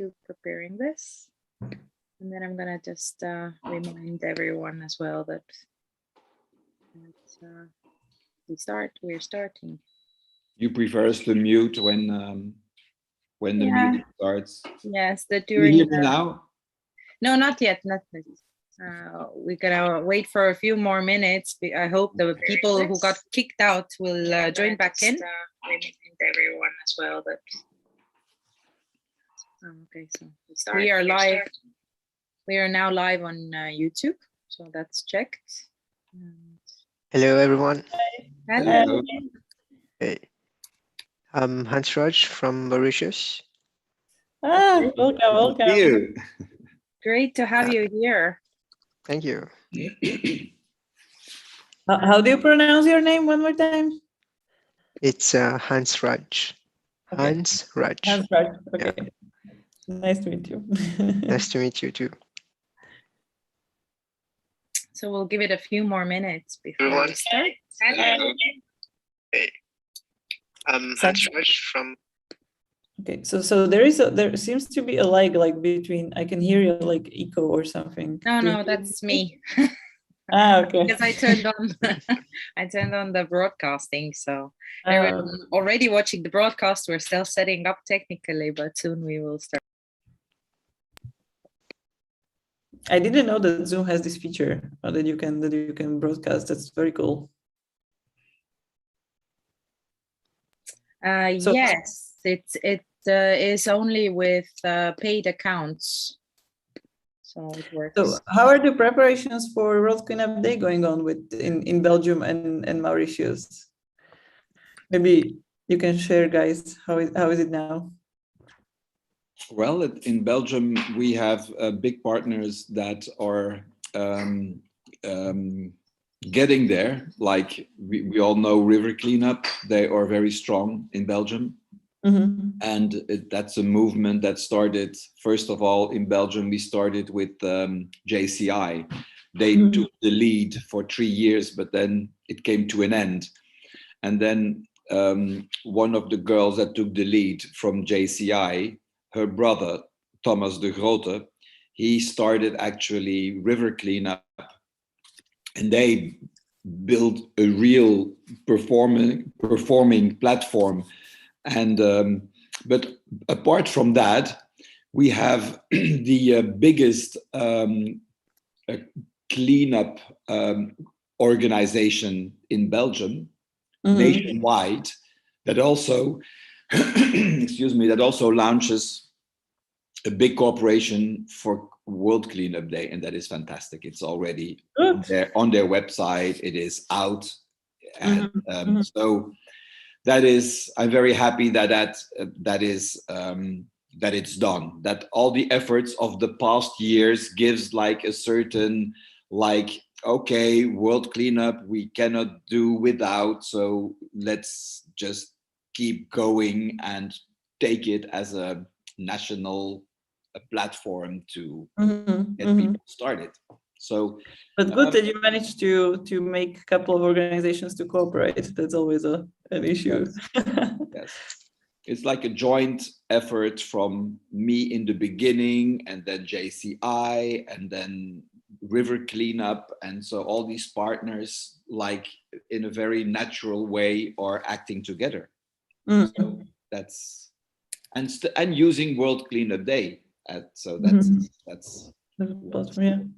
to preparing this. And then I'm gonna just remind everyone as well that we're starting. You prefer us to mute when the meeting starts? Yes, that Do you during hear me now? No, not yet, not yet. We're gonna wait for a few more minutes. I hope the people who got kicked out will join back in. Remind everyone as well that. Okay, so we are live. We are now live on YouTube, so that's checked. Hello, everyone. Hello. Hey. I'm Hans Raj from Mauritius. Welcome. Thank you. Great to have you here. Thank you. How do you pronounce your name one more time? It's Hans Raj. Okay. Hans Raj. Hans Raj. Okay. Yeah. Nice to meet you. Nice to meet you too. So we'll give it a few more minutes before we start. Hello. Hey. I'm Hans Raj from. Okay, so there seems to be a lag like between. I can hear you like echo or something. No, that's me. Okay. Because I turned on the broadcasting, so everyone already watching the broadcast. We're still setting up technically, but soon we will start. I didn't know that Zoom has this feature that you can broadcast. That's very cool. Yes, it is only with paid accounts, so it works. So how are the preparations for World Cleanup Day going on in Belgium and Mauritius? Maybe you can share, guys. How is it now? Well, in Belgium, we have big partners that are getting there. Like we all know River Cleanup, they are very strong in Belgium. Mm-hmm. And that's a movement that started, first of all, in Belgium, we started with JCI. They took the lead for 3 years, but then it came to an end. And then one of the girls that took the lead from JCI, her brother, Thomas de Grote, he started actually River Cleanup, and they built a real performing platform. And but apart from that, we have the biggest cleanup organization in Belgium, nationwide, that also that also launches a big cooperation for World Cleanup Day, and that is fantastic. It's already on their website. It is out, and so that is. I'm very happy that it's done. That all the efforts of the past years gives like a certain okay, World Cleanup we cannot do without. So let's just keep going and take it as a national platform to get people started. So, but good that you managed to make a couple of organizations to cooperate. That's always an issue. Yes. It's like a joint effort from me in the beginning, and then JCI, and then River Cleanup, and so all these partners, like in a very natural way, are acting together. So that's and using World Cleanup Day. So that's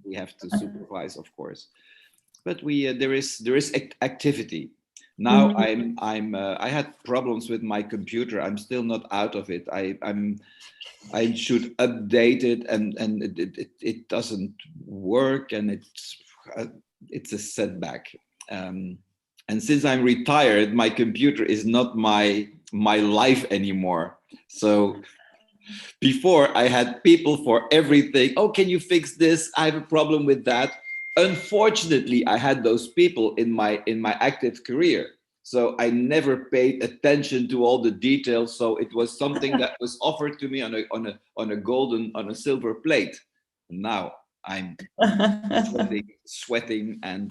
we have to supervise, of course. But there is activity. Now I had problems with my computer. I'm still not out of it. I should update it, and it doesn't work, and it's a setback. And since I'm retired, my computer is not my life anymore. So before I had people for everything. Oh, can you fix this? I have a problem with that. Unfortunately, I had those people in my active career. So I never paid attention to all the details. So it was something that was offered to me on a silver plate. And now I'm sweating and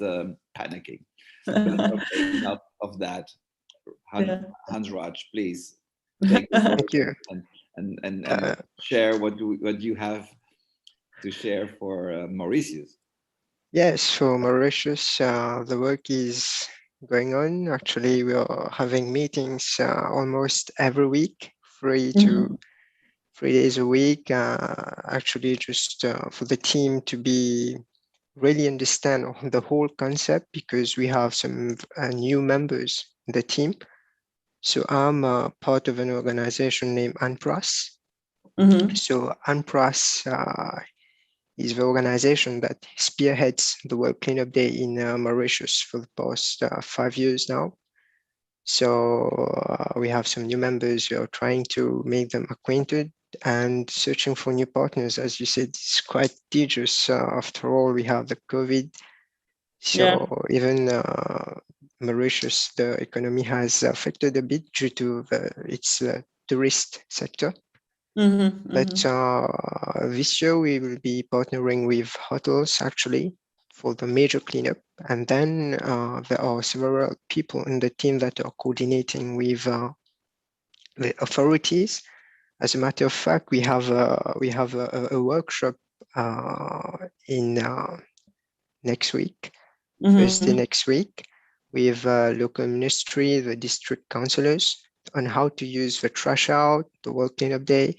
panicking. But okay, enough of that. Hans Raj, please. Thank you. and Uh, share what you have to share for Mauritius. Yes, for Mauritius, the work is going on. Actually, we are having meetings almost every week, 3 days a week. Actually, just for the team to be really understand the whole concept, because we have some new members in the team. So I'm part of an organization named ANPRAS. So ANPRAS is the organization that spearheads the World Cleanup Day in Mauritius for the past 5 years now. So we have some new members. We are trying to make them acquainted and searching for new partners. As you said, it's quite tedious. After all, we have the COVID. So even Mauritius, the economy has affected a bit due to its tourist sector. But this year we will be partnering with hotels actually for the major cleanup. And then there are several people in the team that are coordinating with the authorities. As a matter of fact, we have a workshop in next week, Thursday next week, with local ministry, the district councillors, on how to use the Trashout, the World Cleanup Day.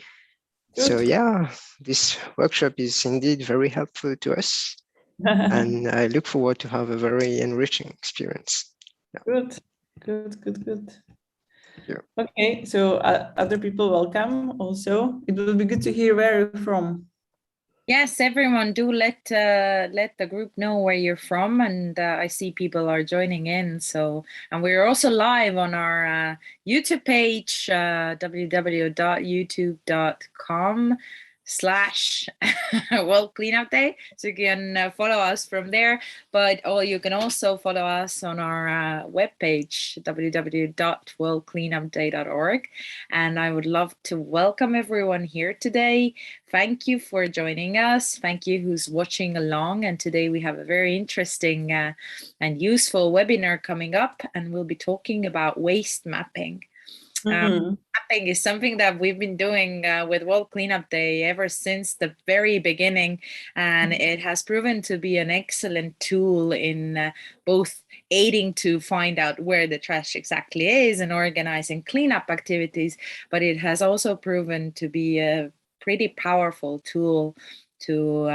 So yeah, this workshop is indeed very helpful to us, and I look forward to have a very enriching experience. Yeah. Good. Yeah. Okay, so other people welcome also. It will be good to hear where you're from. Yes, everyone, do let the group know where you're from, and I see people are joining in. So, and we're also live on our YouTube page, www.youtube.com/World Cleanup Day. So you can follow us from there, but you can also follow us on our webpage, www.worldcleanupday.org. And I would love to welcome everyone here today. Thank you for joining us. Thank you who's watching along. And today we have a very interesting and useful webinar coming up, and we'll be talking about waste mapping. Mapping is something that we've been doing with World Cleanup Day ever since the very beginning, and it has proven to be an excellent tool in both aiding to find out where the trash exactly is and organizing cleanup activities, but it has also proven to be a pretty powerful tool to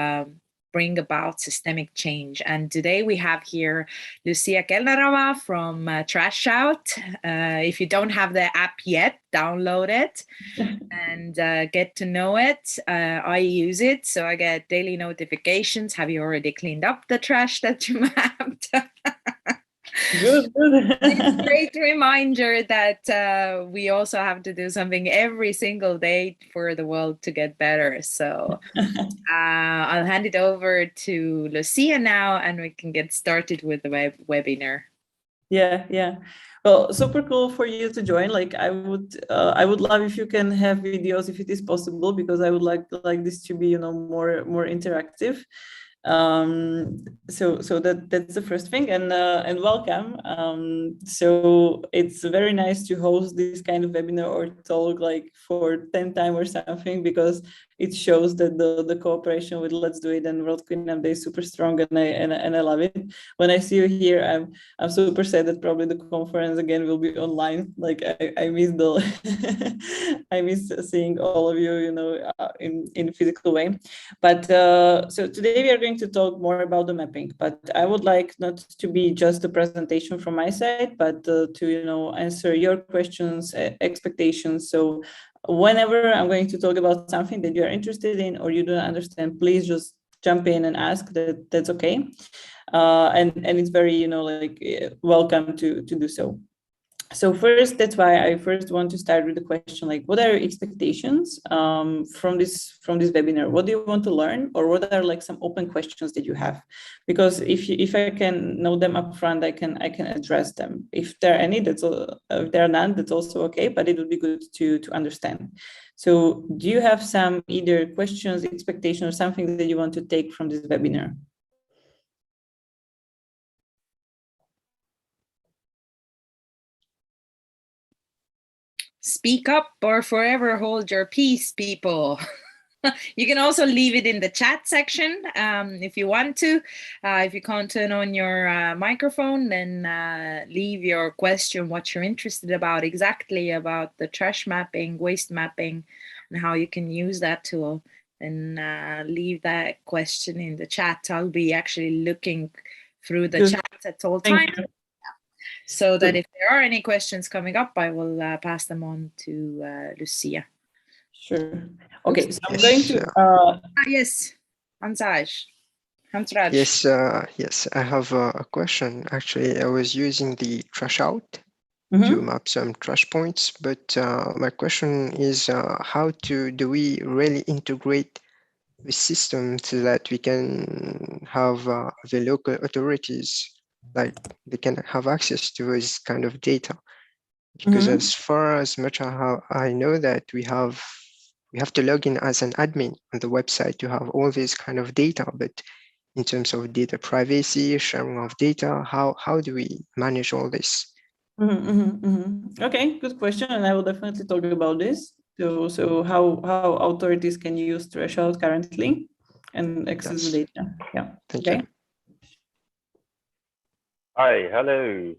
bring about systemic change. And today we have here Lucia Kellnerova from Trashout. If you don't have the app yet, download it and get to know it. I use it, so I get daily notifications. Have you already cleaned up the trash that you mapped? Good. It's a great reminder that we also have to do something every single day for the world to get better. So I'll hand it over to Lucia now, and we can get started with the webinar. Yeah. Well, super cool for you to join. Like I would love if you can have videos if it is possible, because I would like this to be, more interactive. So that's the first thing, and welcome. So it's very nice to host this kind of webinar or talk like for 10th time or something, because it shows that the cooperation with Let's Do It and World Cleanup Day is super strong, and I love it. When I see you here, I'm super sad that probably the conference again will be online. Like I miss I miss seeing all of you, in physical way. But so today we are going to talk more about the mapping, but I would like not to be just a presentation from my side, but to answer your questions, expectations. So whenever I'm going to talk about something that you are interested in or you don't understand, please just jump in and ask. That's okay. And it's very welcome to do so. So first, that's why I first want to start with the question, like, what are your expectations from this webinar? What do you want to learn, or what are like some open questions that you have? Because if I can know them upfront, I can address them. If there are any, if there are none, that's also okay. But it would be good to understand. So, do you have some either questions, expectations, or something that you want to take from this webinar? speak up or forever hold your peace, people. You can also leave it in the chat section if you want to. If you can't turn on your microphone, then leave your question, what you're interested about exactly about the trash mapping, waste mapping, and how you can use that tool. And leave that question in the chat. I'll be actually looking through the chat at all times. So that if there are any questions coming up, I will pass them on to Lucia. Sure. Okay, so I'm going to... yes, Hansraj. Yes, yes, I have a question. Actually, I was using the Trashout to map some trash points, but my question is how do we really integrate the system so that we can have the local authorities, like they can have access to this kind of data? Because as far as much I know that we have to log in as an admin on the website to have all this kind of data, but in terms of data privacy, sharing of data, how do we manage all this? Okay, good question, and I will definitely talk about this. So how authorities can use Trashout currently and access the data. Yeah. Thank you. Hi, hello.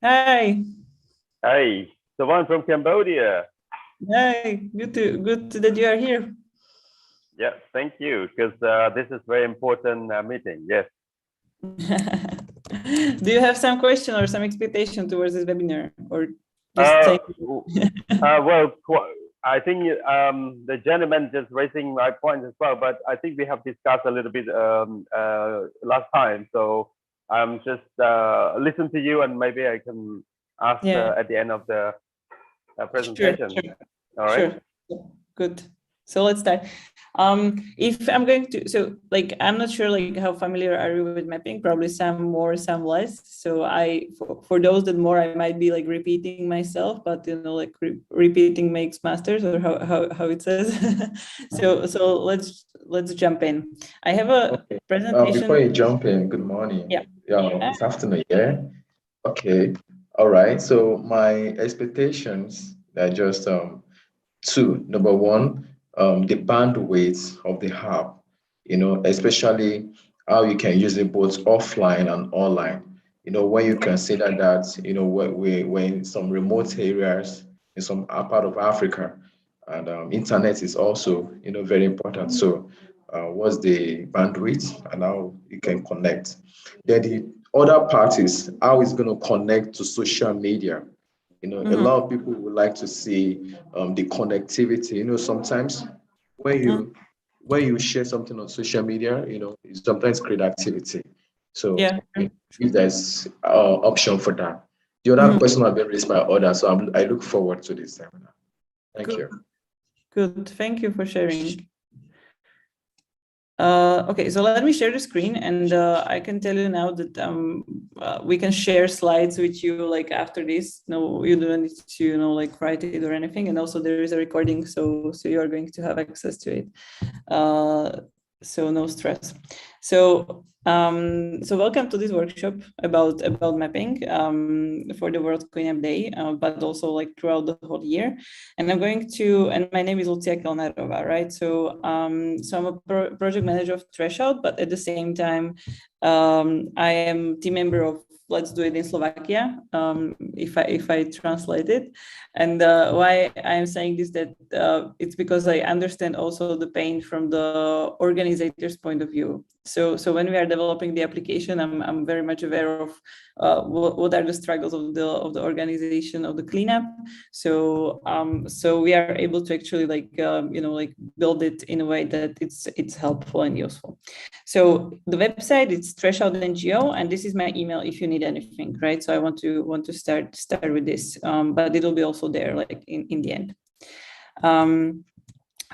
Hi. Hi, the one from Cambodia. Hi, good that you are here. Yeah, thank you, because this is very important meeting. Yes. Do you have some question or some expectation towards this webinar, or just well, I think the gentleman just raising my point as well, but I think we have discussed a little bit last time, so I'm just listen to you, and maybe I can ask at the end of the presentation. Sure. All right. Sure. Good. So let's start. If I'm going to, so like, I'm not sure like how familiar are you with mapping, probably some more, some less. So for those that more, I might be like repeating myself, but you know, like repeating makes masters, or how it says. so let's jump in. I have a presentation. Before you jump in, good morning. Yeah. It's afternoon, yeah? Okay. All right. So my expectations are just two. Number one, the bandwidth of the hub, you know, especially how you can use it both offline and online. You know, when you consider that, you know, we're in some remote areas in some part of Africa, and internet is also, you know, very important. So what's the bandwidth and how you can connect? Then the other part is how it's going to connect to social media. You know, a lot of people would like to see the connectivity. You know, sometimes when you share something on social media, you know, it sometimes create activity. So if there's option for that. The other question I've been raised by others, so I look forward to this seminar. Thank you. Good. Thank you for sharing. Okay, so let me share the screen, and I can tell you now that we can share slides with you like after this. No, you don't need to, you know, like write it or anything. And also there is a recording, so you are going to have access to it. So no stress. So welcome to this workshop about mapping for the World Cleanup Day, but also like throughout the whole year. And I'm going to, and my name is Lucia Kelnarova, right? So I'm a project manager of Trashout, but at the same time, I am team member of Let's Do It in Slovakia, if I translate it. And why I'm saying this, that it's because I understand also the pain from the organizer's point of view. So when we are developing the application, I'm very much aware of what are the struggles of the organization of the cleanup. So we are able to actually like you know, like build it in a way that it's helpful and useful. So the website, it's Trashout.ngo, and this is my email if you need anything, right? So I want to start with this, but it'll be also there like in the end.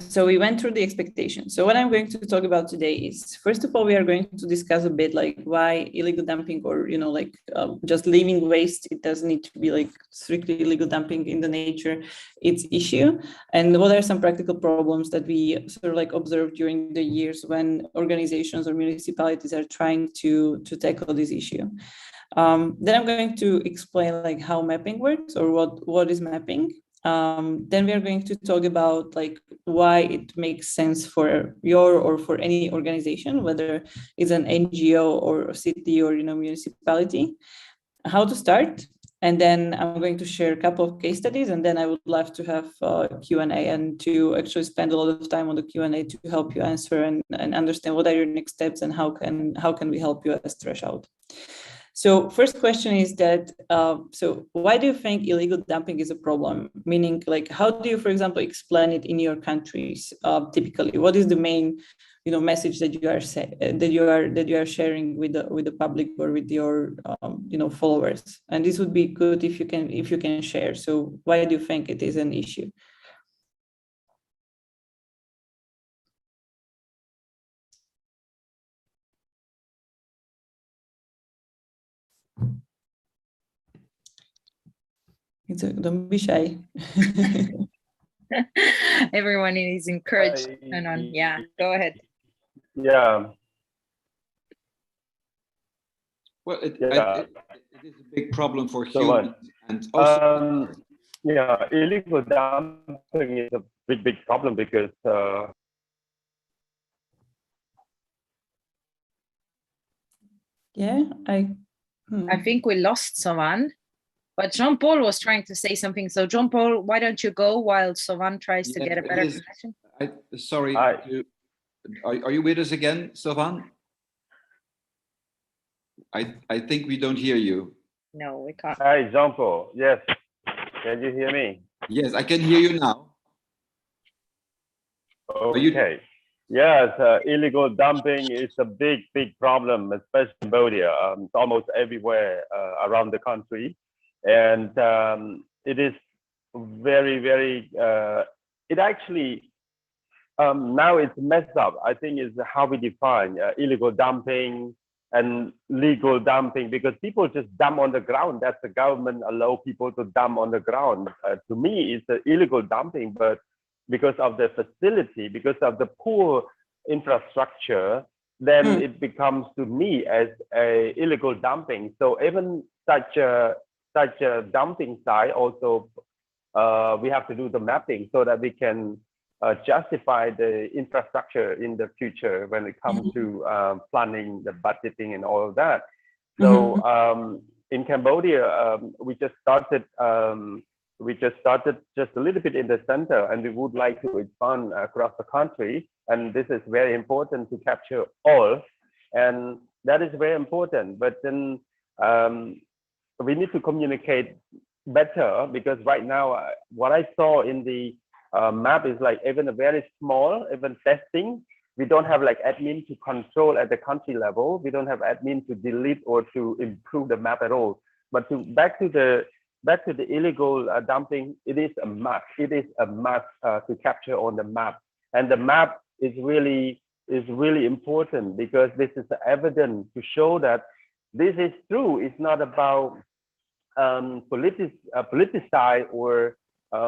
So we went through the expectations. So what I'm going to talk about today is, first of all, we are going to discuss a bit like why illegal dumping, or, you know, like just leaving waste, it doesn't need to be like strictly illegal dumping in the nature, it's issue. And what are some practical problems that we sort of like observed during the years when organizations or municipalities are trying to tackle this issue. Then I'm going to explain like how mapping works, or what is mapping. Then we are going to talk about like why it makes sense for your or for any organization, whether it's an NGO or a city or municipality, how to start. And then I'm going to share a couple of case studies, and then I would love to have Q&A and to actually spend a lot of time on the Q&A to help you answer and understand what are your next steps and how can we help you as Trashout. So first question is that, so why do you think illegal dumping is a problem? Meaning, like, how do you, for example, explain it in your countries typically? What is the main, message that you are sharing with the public or with your, followers? And this would be good if you can share. So why do you think it is an issue? Don't be shy. Everyone is encouraged. Yeah, go ahead. Yeah. Well, it is a big problem for So humans, and also yeah, illegal dumping is a big problem because yeah, I think we lost Sovan, but Jean-Paul was trying to say something. So Jean-Paul, why don't you go while Sovan tries to get a better connection? Sorry, are you with us again, Sovan? I think we don't hear you. No, we can't. Hi, Jean-Paul. Yes, can you hear me? Yes, I can hear you now. Okay. Yes, illegal dumping is a big problem, especially in Cambodia. It's almost everywhere around the country, and it is very. It actually now it's messed up. I think is how we define illegal dumping and legal dumping, because people just dump on the ground. That's the government allow people to dump on the ground. To me, it's illegal dumping, but because of the facility, because of the poor infrastructure, then it becomes to me as a illegal dumping. So even such a dumping site, also we have to do the mapping so that we can justify the infrastructure in the future when it comes to planning, the budgeting, and all of that. So in Cambodia, we just started just a little bit in the center, and we would like to expand across the country. And this is very important to capture all, and that is very important. But then we need to communicate better, because right now what I saw in the map is like even a very small, even testing, we don't have like admin to control at the country level. We don't have admin to delete or to improve the map at all. But back to the illegal dumping, it is a must. It is a must to capture on the map, and the map is really important, because this is the evidence to show that this is true. It's not about politicize or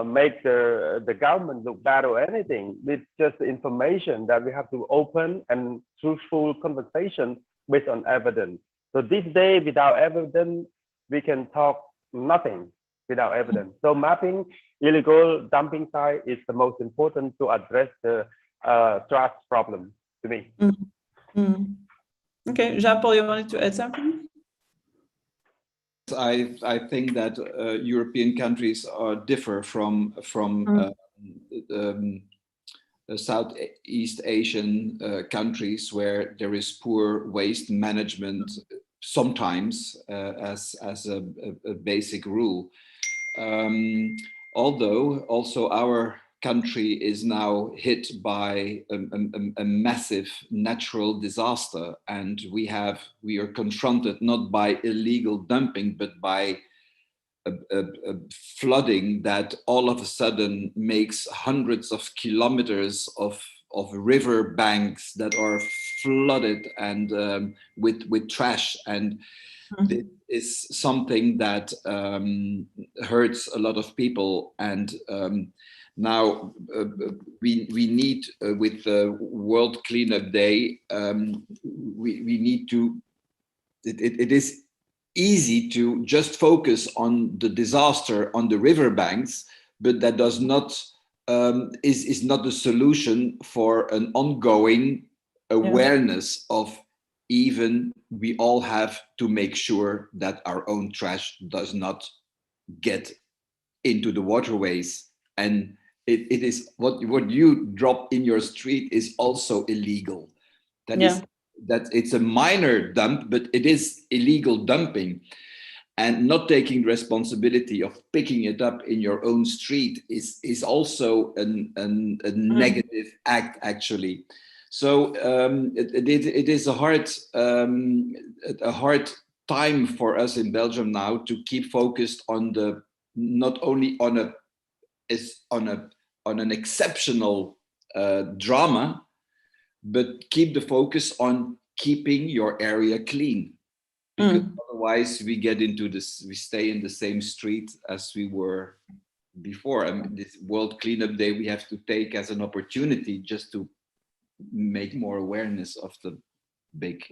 make the government look bad or anything. It's just information that we have to open and truthful conversation based on evidence. So this day, without evidence, we can talk nothing without evidence. So mapping illegal dumping site is the most important to address the trust problem to me. Okay, Jean-Paul, you wanted to add something? I think that European countries differ from Southeast Asian countries, where there is poor waste management sometimes as a basic rule. Although also our country is now hit by a massive natural disaster, and we are confronted not by illegal dumping, but by a flooding that all of a sudden makes hundreds of kilometers of river banks that are flooded and with trash, and this is something that hurts a lot of people. And now we need, with the World Cleanup Day, we need to, it is easy to just focus on the disaster on the riverbanks, but that does not is not the solution for an ongoing awareness of, even we all have to make sure that our own trash does not get into the waterways, and it is what you drop in your street is also illegal. That it's a minor dump, but it is illegal dumping. And not taking responsibility of picking it up in your own street is also a negative act, actually. So it is a hard time for us in Belgium now to keep focused on the, not only on an exceptional drama, but keep the focus on keeping your area clean. Because otherwise we get into this, we stay in the same street as we were before. I mean, this World Cleanup Day we have to take as an opportunity just to make more awareness of the big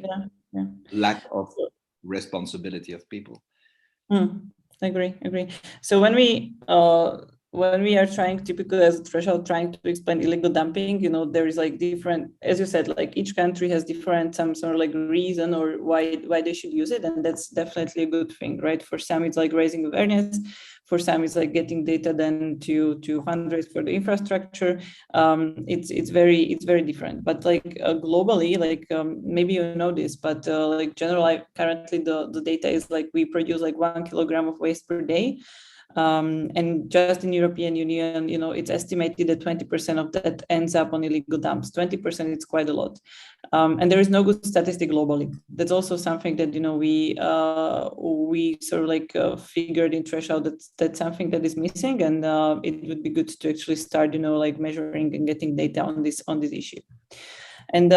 lack of responsibility of people. Agree. So when we are trying, typically as Trashout, trying to explain illegal dumping, there is like different, as you said, like each country has different, some sort of like reason or why they should use it. And that's definitely a good thing, right? For some, it's like raising awareness. For some, it's like getting data then to fundraise for the infrastructure. It's very different. But like globally, like maybe you know this, but like generally currently the data is like we produce like 1 kilogram of waste per day. And just in European Union, it's estimated that 20% of that ends up on illegal dumps. 20% is quite a lot. And there is no good statistic globally. That's also something that, we sort of like figured in Trashout that's something that is missing. And it would be good to actually start, like measuring and getting data on this issue. And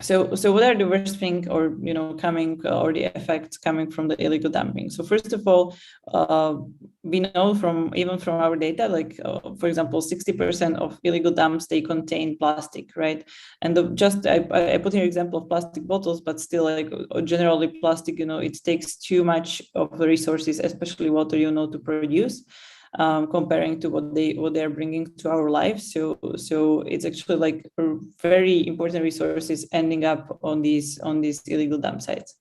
so what are the worst thing or coming or the effects coming from the illegal dumping? So first of all, we know from our data, like for example, 60% of illegal dumps, they contain plastic, right? And I put here example of plastic bottles, but still like generally plastic, it takes too much of the resources, especially water, to produce. Comparing to what they're bringing to our lives, so it's actually like very important resources ending up on these illegal dump sites.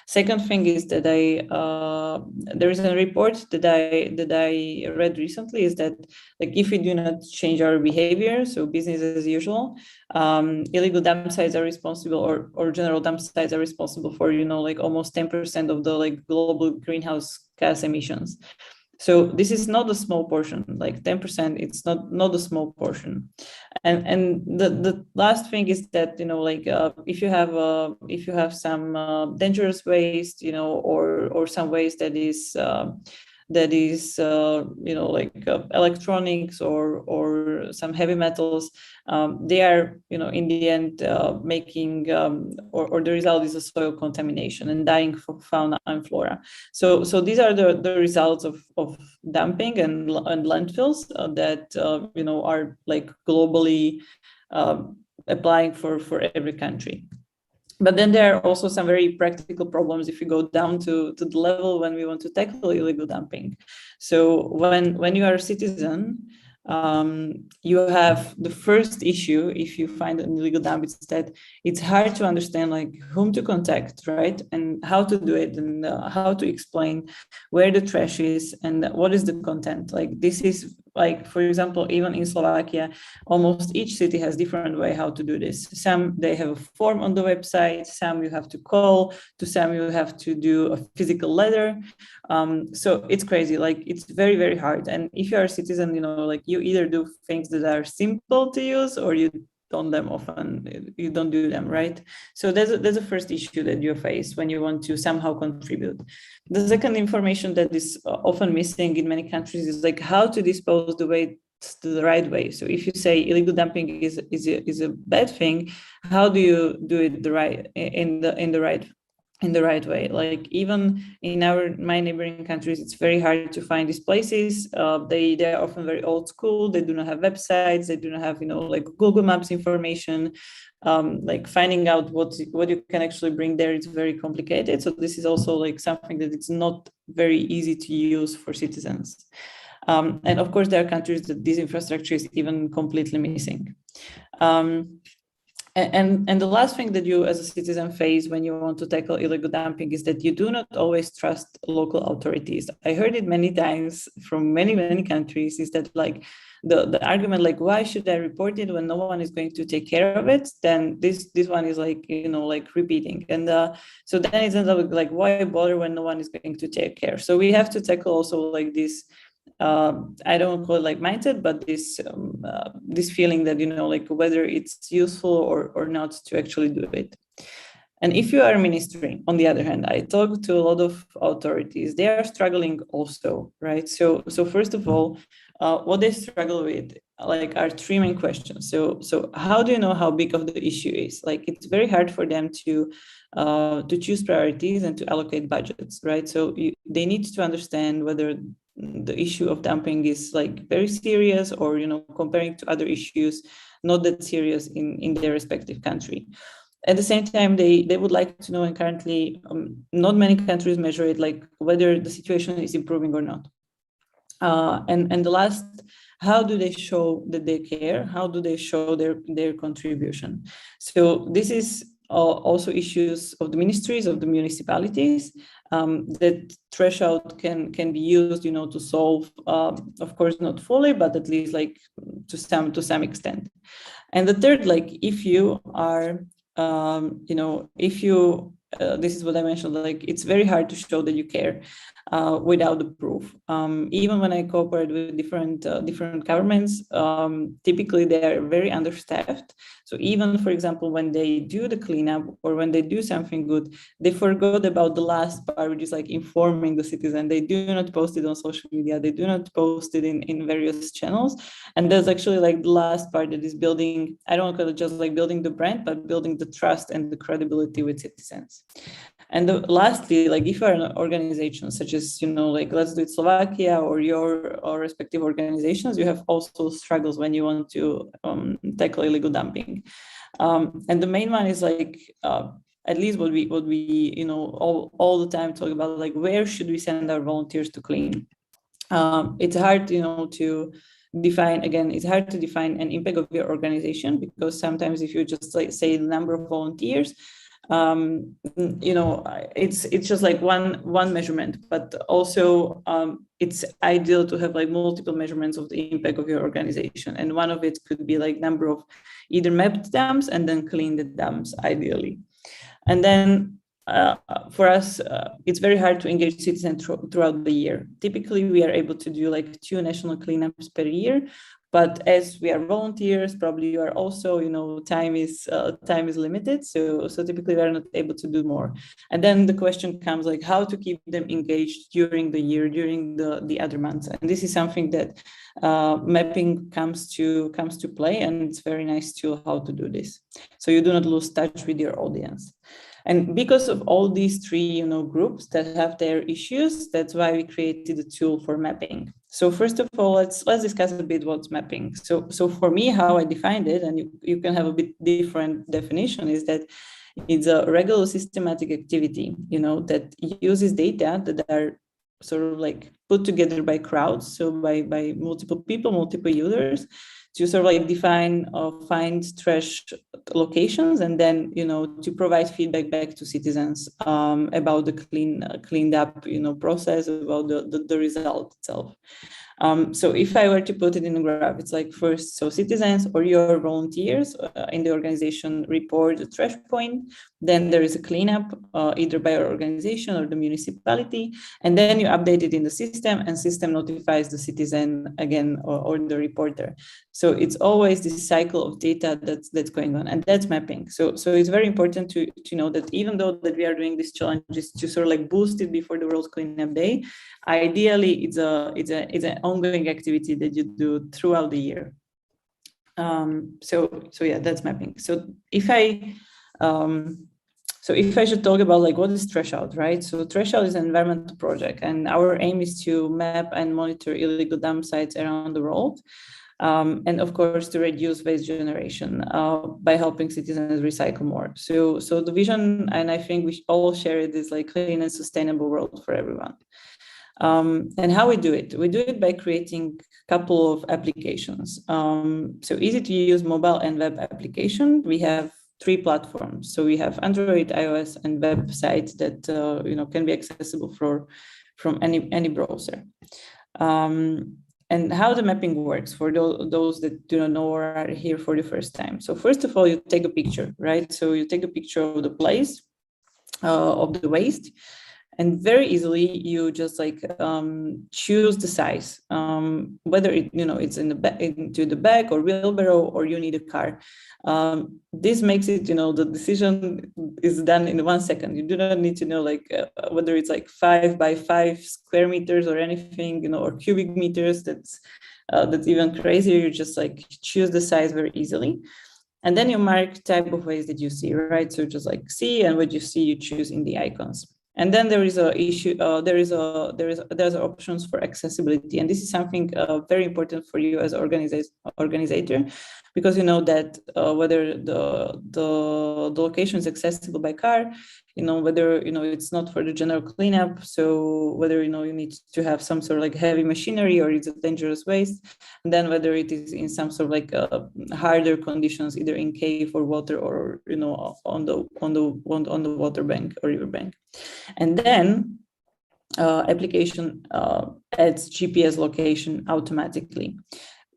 Second thing is that there is a report that I read recently, is that like if we do not change our behavior, so business as usual, illegal dump sites are responsible, or general dump sites are responsible for like almost 10% of the like global greenhouse gas emissions. So this is not a small portion, like 10%, it's not a small portion. And the last thing is that, like if you have some dangerous waste, or some waste that is like electronics or some heavy metals, they are, in the end making, or the result is a soil contamination and dying for fauna and flora. So these are the results of dumping and landfills that, are like globally applying for every country. But then there are also some very practical problems if you go down to the level when we want to tackle illegal dumping. So when you are a citizen, you have the first issue if you find an illegal dump, is that it's hard to understand like whom to contact, right? And how to do it, and how to explain where the trash is and what is the content. Like this is like, for example, even in Slovakia, almost each city has different way how to do this. Some, they have a form on the website, some you have to call, to some you have to do a physical letter. So it's crazy, like it's very, very hard. And if you're a citizen, like you either do things that are simple to use, or you don't do them, right? So there's a first issue that you face when you want to somehow contribute. The second information that is often missing in many countries is like how to dispose the waste the right way. So if you say illegal dumping is a bad thing, how do you do it in the right way? Like even in my neighboring countries, it's very hard to find these places. They're often very old school. They do not have websites. They do not have like Google Maps information. Like finding out what you can actually bring there is very complicated. So this is also like something that it's not very easy to use for citizens. And of course, there are countries that this infrastructure is even completely missing. And the last thing that you as a citizen face when you want to tackle illegal dumping is that you do not always trust local authorities. I heard it many times from many countries, is that like the argument like, why should I report it when no one is going to take care of it? Then this one is like, you know, like repeating. And so then it ends up like, why bother when no one is going to take care? So we have to tackle also like this, I don't call it like mindset, but this feeling that, you know, like whether it's useful or not to actually do it. And if you are a ministry, on the other hand, I talk to a lot of authorities, they are struggling also, right? So first of all, what they struggle with like are three main questions. So how do you know how big of the issue is? Like it's very hard for them to choose priorities and to allocate budgets, right? So they need to understand whether the issue of dumping is like very serious, or, you know, comparing to other issues, not that serious in their respective country. At the same time, they would like to know, and currently not many countries measure it, like whether the situation is improving or not. And the last, how do they show that they care? How do they show their contribution? So this is also issues of the ministries, of the municipalities, that Trashout can be used, you know, to solve, of course, not fully, but at least like to some extent. And the third, like if you are, you know, if you, this is what I mentioned, like it's very hard to show that you care without the proof. Even when I cooperate with different governments, typically they are very understaffed. So even, for example, when they do the cleanup or when they do something good, they forgot about the last part, which is like informing the citizen. They do not post it on social media. They do not post it in various channels. And there's actually like the last part that is building, I don't call it just like building the brand, but building the trust and the credibility with citizens. And lastly, like if you are an organization such as, you know, like Let's Do It Slovakia or your respective organizations, you have also struggles when you want to tackle illegal dumping. And the main one is like, at least what we you know, all the time talk about, like where should we send our volunteers to clean? It's hard, you know, to define, again, it's hard to define an impact of your organization, because sometimes if you just like say the number of volunteers, you know, it's just like one measurement, but also it's ideal to have like multiple measurements of the impact of your organization. And one of it could be like number of either mapped dams and then clean the dams ideally. And then for us, it's very hard to engage citizens throughout the year. Typically, we are able to do like 2 national cleanups per year. But as we are volunteers, probably you are also, you know, time is limited. So typically we are not able to do more. And then the question comes like how to keep them engaged during the year, during the other months. And this is something that mapping comes to play, and it's very nice to how to do this. So you do not lose touch with your audience. And because of all these 3, you know, groups that have their issues, that's why we created a tool for mapping. So first of all, let's discuss a bit what's mapping. So for me, how I defined it, and you can have a bit different definition, is that it's a regular systematic activity, you know, that uses data that are sort of like put together by crowds, so by multiple people, multiple users, to sort of like define or find trash locations, and then, you know, to provide feedback back to citizens about the cleaned up, you know, process, about the result itself. So if I were to put it in a graph, it's like first, so citizens or your volunteers in the organization report the trash point. Then there is a cleanup either by your organization or the municipality. And then you update it in the system, and system notifies the citizen again, or the reporter. So it's always this cycle of data that's going on, and that's mapping. So it's very important to know that even though that we are doing these challenges to sort of like boost it before the World Cleanup Day, ideally it's an ongoing activity that you do throughout the year. So yeah, that's mapping. So if I should talk about like what is Trashout, right? So Trashout is an environmental project, and our aim is to map and monitor illegal dump sites around the world. And of course, to reduce waste generation by helping citizens recycle more. So the vision, and I think we all share it, is like clean and sustainable world for everyone. And how we do it by creating a couple of applications. So easy to use mobile and web application. We have 3 platforms. So we have Android, iOS, and websites that can be accessible from any browser. And how the mapping works for those that do not know or are here for the first time. So first of all, you take a picture, right? So you take a picture of the place, of the waste, and very easily you just choose the size, whether it's into the bag or wheelbarrow, or you need a car. This makes it, the decision is done in 1 second. You do not need to know whether it's 5 by 5 square meters or anything, or cubic meters. That's even crazier. You just choose the size very easily. And then you mark type of waste that you see, right? So just see, and what you see, you choose in the icons. And then there is a issue. There's options for accessibility, and this is something very important for you as organizer, because you know that whether the location is accessible by car, whether it's not for the general cleanup, so whether you need to have some sort of heavy machinery, or it's a dangerous waste, and then whether it is in some sort of harder conditions, either in cave or water, or on the water bank or river bank. And then application adds GPS location automatically.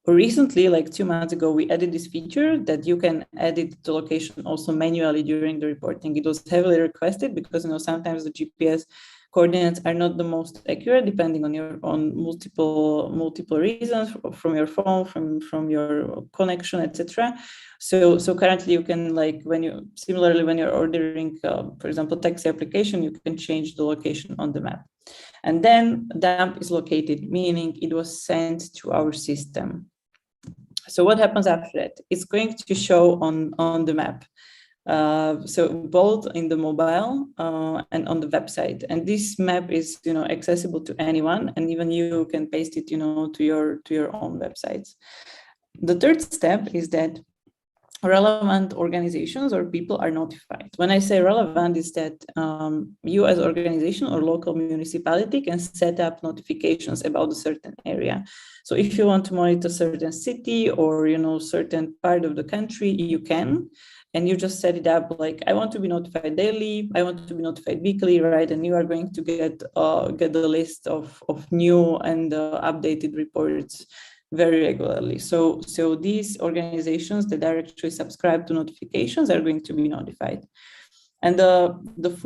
Recently, 2 months ago, we added this feature that you can edit the location also manually during the reporting. It was heavily requested because sometimes the GPS coordinates are not the most accurate, depending on multiple reasons, from your phone, from your connection, etc. So currently you can when you're ordering, for example, taxi application, you can change the location on the map. And then dump is located, meaning it was sent to our system. So what happens after that? It's going to show on the map. So both in the mobile and on the website. And this map is accessible to anyone, and even you can paste it to your own websites. The third step is that relevant organizations or people are notified. When I say relevant, is that you as organization or local municipality can set up notifications about a certain area. So if you want to monitor certain city or certain part of the country, you can. And you just set it up I want to be notified daily, I want to be notified weekly, right? And you are going to get the list of new and updated reports very regularly. So these organizations that are actually subscribed to notifications are going to be notified. And the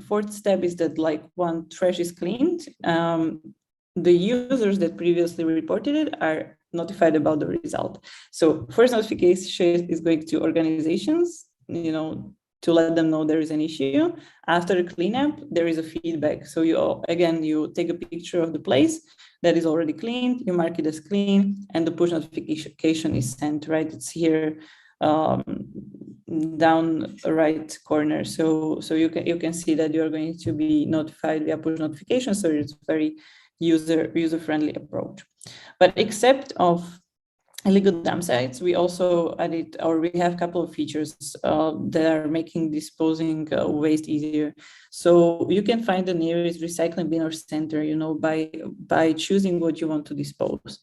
fourth step is that when trash is cleaned, the users that previously reported it are notified about the result. So first notification is going to organizations, to let them know there is an issue. After the cleanup, there is a feedback. So you take a picture of the place that is already cleaned, you mark it as clean, and the push notification is sent, right? It's here down right corner. So you can see that you are going to be notified via push notification. So it's very user-friendly approach. But except of illegal dump sites, we also added, or we have a couple of features that are making disposing waste easier. So you can find the nearest recycling bin or center, by choosing what you want to dispose.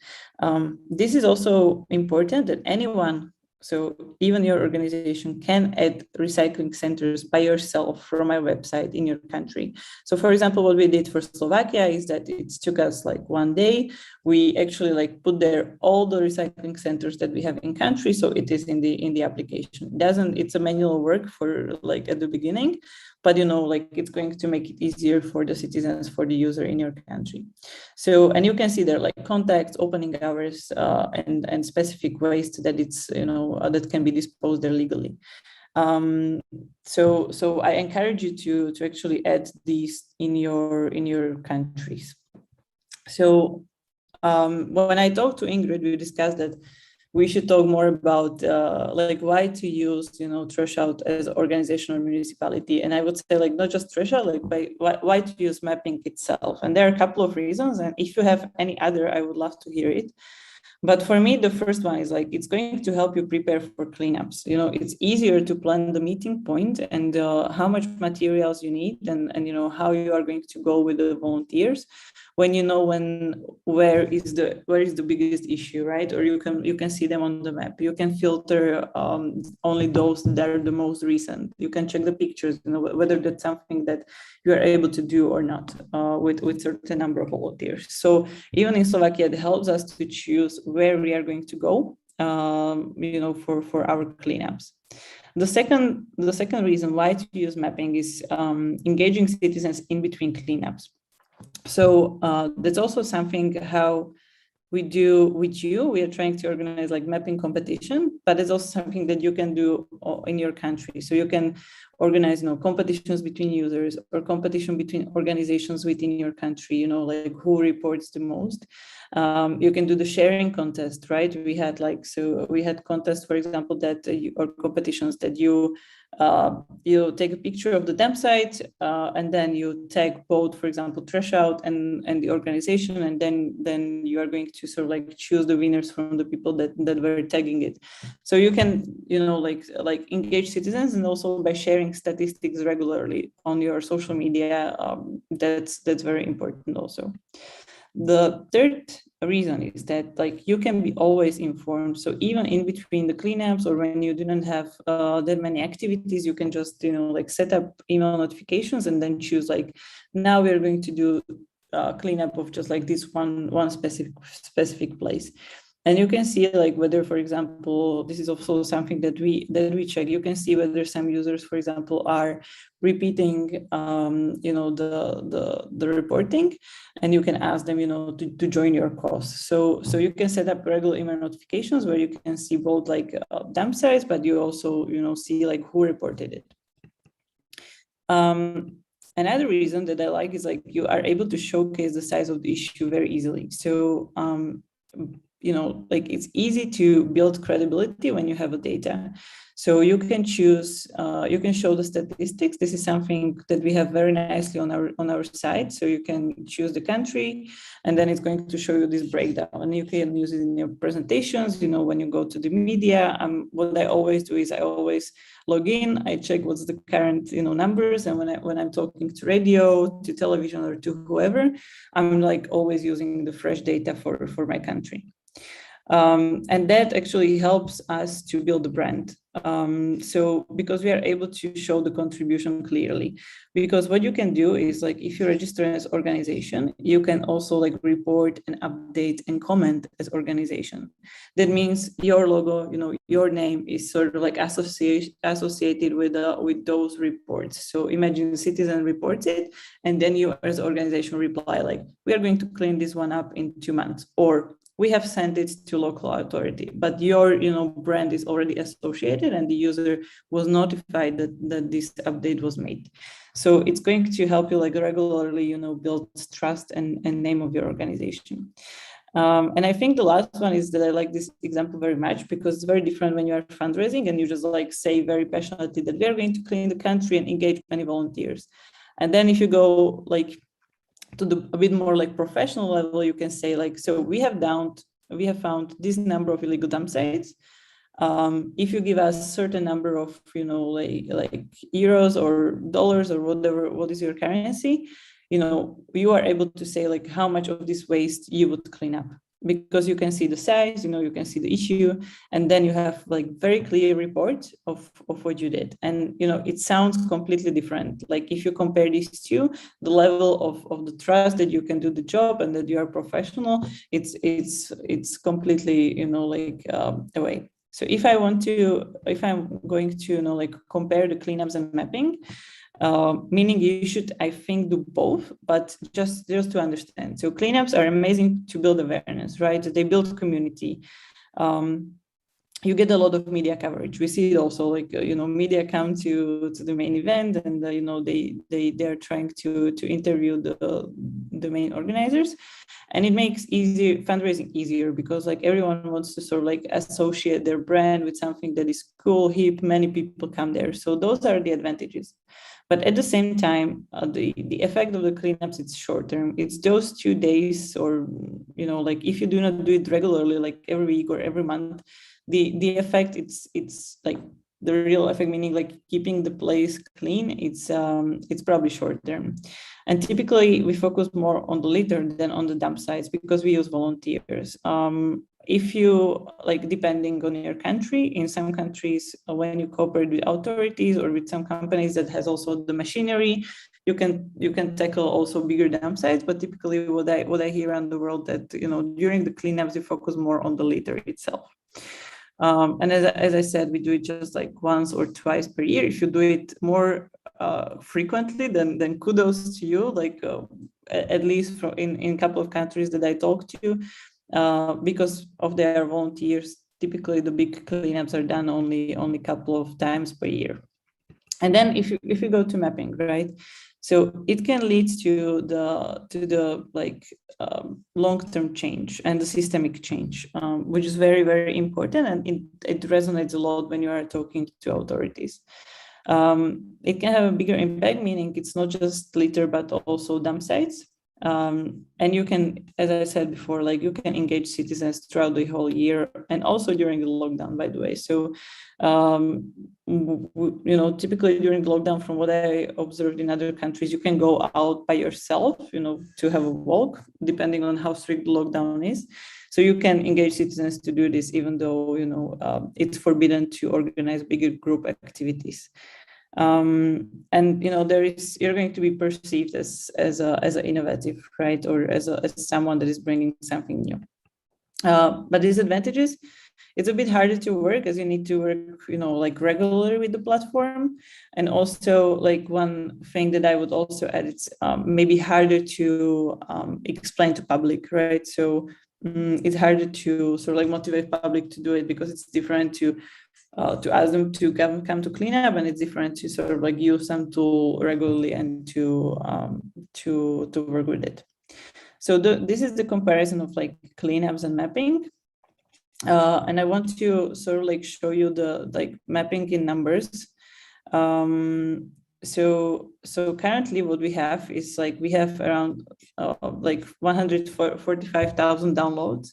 This is also important that anyone, so even your organization, can add recycling centers by yourself from our website in your country. So for example, what we did for Slovakia is that it took us 1 day. We actually put there all the recycling centers that we have in country. So it is in the application. It's a manual work for at the beginning, but it's going to make it easier for the citizens, for the user in your country. So, and you can see there contacts, opening hours, and specific waste that it's that can be disposed there legally. So I encourage you to actually add these in your countries. So when I talked to Ingrid, we discussed that we should talk more about why to use Trashout as an organization or municipality. And I would say not just Trashout, why to use mapping itself. And there are a couple of reasons. And if you have any other, I would love to hear it. But for me, the first one is it's going to help you prepare for cleanups. It's easier to plan the meeting point and how much materials you need and how you are going to go with the volunteers when you know where is the biggest issue, right? Or you can see them on the map. You can filter only those that are the most recent. You can check the pictures, you know, whether that's something that you are able to do or not with certain number of volunteers. So even in Slovakia, it helps us to choose where we are going to go, you know, for our cleanups. The second reason why to use mapping is engaging citizens in between cleanups. So that's also something how we do with you. We are trying to organize like mapping competition, but it's also something that you can do in your country. So you can organize, you know, competitions between users or competition between organizations within your country, you know, like who reports the most. You can do the sharing contest, right? We had contests, for example, that or competitions that you take a picture of the dump site and then you tag both, for example, Trashout and the organization, and then you are going to sort of like choose the winners from the people that were tagging it. So you can, you know, like engage citizens, and also by sharing statistics regularly on your social media, that's very important also. The third reason is that like you can be always informed. So even in between the cleanups or when you didn't have that many activities, you can just, you know, like set up email notifications and then choose like, now we're going to do cleanup of just like this one specific place. And you can see like whether, for example, this is also something that we check. You can see whether some users, for example, are repeating, you know, the reporting, and you can ask them, you know, to join your cause. So you can set up regular email notifications where you can see both like dump sites, but you also, you know, see like who reported it. Another reason that I like is like you are able to showcase the size of the issue very easily. So you know, like it's easy to build credibility when you have a data. So you can choose, you can show the statistics. This is something that we have very nicely on our site. So you can choose the country, and then it's going to show you this breakdown, and you can use it in your presentations. You know, when you go to the media, what I always do is I always log in, I check what's the current, you know, numbers, and when I'm talking to radio, to television, or to whoever, I'm like always using the fresh data for my country. And that actually helps us to build the brand. So because we are able to show the contribution clearly, because what you can do is like, if you register as organization, you can also like report and update and comment as organization. That means your logo, you know, your name is sort of like associated with those reports. So imagine the citizen reports it, and then you as organization reply like, we are going to clean this one up in 2 months, or we have sent it to local authority, but your, you know, brand is already associated and the user was notified that this update was made. So it's going to help you like regularly, you know, build trust and name of your organization. And I think the last one is that I like this example very much because it's very different when you are fundraising and you just like say very passionately that we are going to clean the country and engage many volunteers. And then if you go like to a bit more like professional level, you can say like, so we have found this number of illegal dump sites. If you give us a certain number of, you know, like euros or dollars or whatever, what is your currency, you know, you are able to say like how much of this waste you would clean up, because you can see the size, you know, you can see the issue, and then you have like very clear report of what you did. And, you know, it sounds completely different. Like if you compare these two, the level of the trust that you can do the job and that you are professional, it's completely, you know, like away. So if I'm going to, you know, like compare the cleanups and mapping, meaning you should, I think, do both, but just to understand. So cleanups are amazing to build awareness, right? They build community. You get a lot of media coverage. We see it also, like, you know, media come to the main event, and you know, they're trying to interview the main organizers, and it makes fundraising easier because like everyone wants to sort of like associate their brand with something that is cool, hip. Many people come there, so those are the advantages. But at the same time, the effect of the cleanups, it's short term. It's those 2 days, or, you know, like if you do not do it regularly, like every week or every month, the effect, it's like the real effect, meaning like keeping the place clean, it's probably short term. And typically we focus more on the litter than on the dump sites because we use volunteers. If you like, depending on your country, in some countries, when you cooperate with authorities or with some companies that has also the machinery, you can tackle also bigger dump sites. But typically what I hear around the world, that, you know, during the cleanups, you focus more on the litter itself. And as I said, we do it just like once or twice per year. If you do it more frequently, then kudos to you. Like at least in a couple of countries that I talked to, because of their volunteers, typically the big cleanups are done only a couple of times per year. And then if you go to mapping, right? So it can lead to the like long-term change and the systemic change, which is very, very important, and it resonates a lot when you are talking to authorities. It can have a bigger impact, meaning it's not just litter but also dump sites. And you can, as I said before, like you can engage citizens throughout the whole year and also during the lockdown, by the way. So, you know, typically during the lockdown, from what I observed in other countries, you can go out by yourself, you know, to have a walk, depending on how strict the lockdown is. So you can engage citizens to do this, even though, you know, it's forbidden to organize bigger group activities. And you know, you're going to be perceived as an innovative, right, or as someone that is bringing something new. But disadvantages, it's a bit harder to work, as you need to work, you know, like regularly with the platform. And also, like, one thing that I would also add, it's maybe harder to explain to public, right? So it's harder to sort of like motivate public to do it, because it's different to ask them to come to clean up, and it's different to sort of like use some tool regularly and to work with it. So this is the comparison of like cleanups and mapping. And I want to sort of like show you the like mapping in numbers. So currently what we have is like, we have around like 145,000 downloads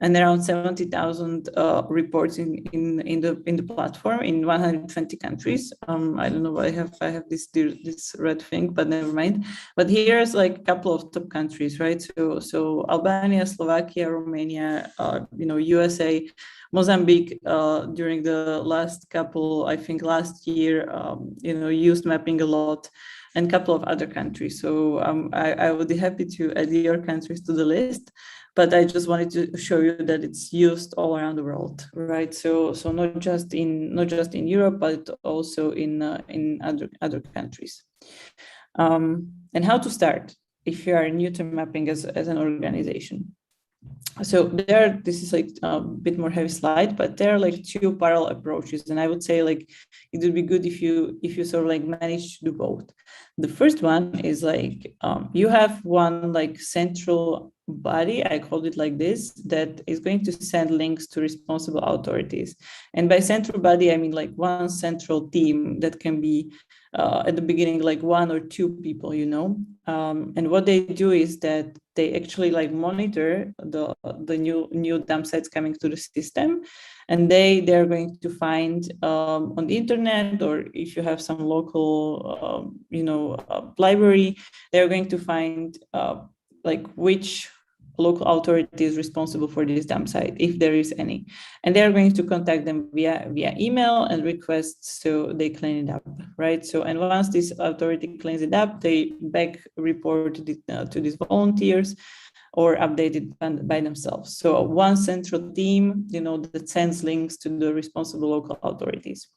and around 70,000 reports in the platform in 120 countries. I don't know why I have this red thing, but never mind. But here's like a couple of top countries, right? So Albania, Slovakia, Romania, you know, USA, Mozambique, during the last couple, I think last year, you know, used mapping a lot, and a couple of other countries. So I would be happy to add your countries to the list, but I just wanted to show you that it's used all around the world, right? So not just in Europe, but also in other countries. And how to start if you are new to mapping as an organization. So this is like a bit more heavy slide, but there are like two parallel approaches, and I would say like it would be good if you sort of like manage to do both. The first one is like you have one like central body, I called it like this, that is going to send links to responsible authorities. And by central body, I mean like one central team that can be at the beginning like one or two people, you know. And what they do is that they actually like monitor the new dump sites coming to the system, and they're going to find on the internet, or if you have some local you know, library, they're going to find like which local authority is responsible for this dump site, if there is any, and they're going to contact them via email and requests so they clean it up, right? So, and once this authority cleans it up, they back report to these volunteers or update it by themselves. So one central team, you know, that sends links to the responsible local authorities.